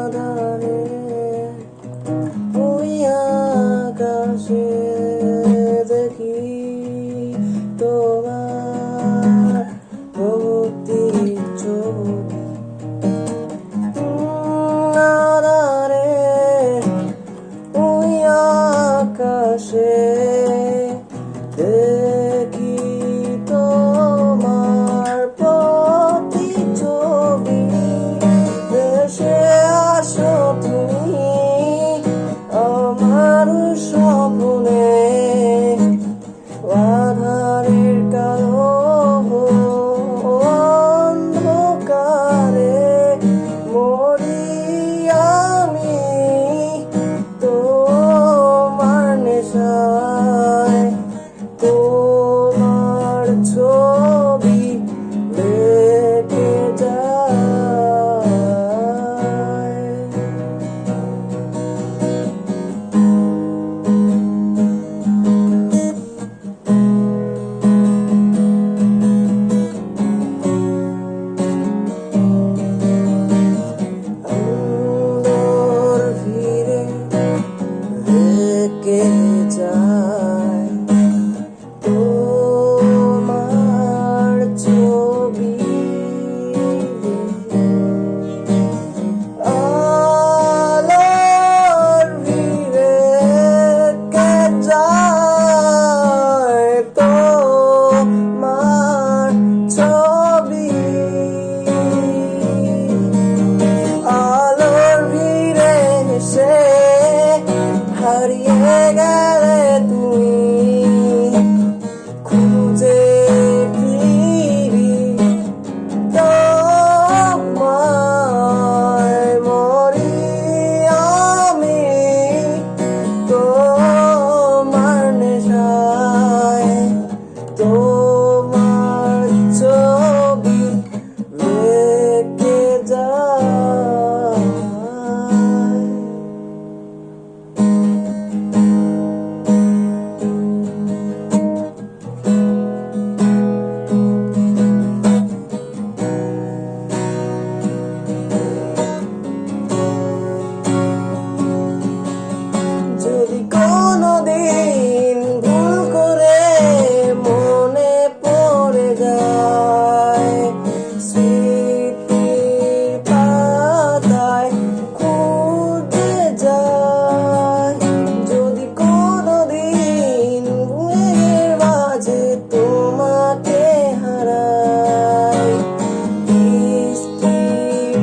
আধারে ওই আকাশে দেখি তোমার প্রতিচ্ছবি। আধারে ওই আকাশে দেখি তোমার প্রতিচ্ছবি। ভেসে আসো তুমি আমার স্বপ্নে, আধারের কালো অন্ধকারে মরি আমি তোমার নেশায়। তোমার ছবি লেগে যায়। আলোর ভিড়ে লেগে যায় তোমার ছবি। আলোর ভিড়ে লেগে যায় তোমার ছবি। আলোর ভিড়ে এসে হারিয়ে গেলে তুমি, খুঁজে ফিরি তোমায়। মরি আমি তোমার নেশায়। তোমার ছবি লেগে যায়। যদি কোনোদিন ভুল করে মনে পড়ে যায় স্মৃতির পাতায় খুঁজে যায়, যদি কোনোদিন ঘুমের মাঝে তোমাকে হারাই, বৃষ্টির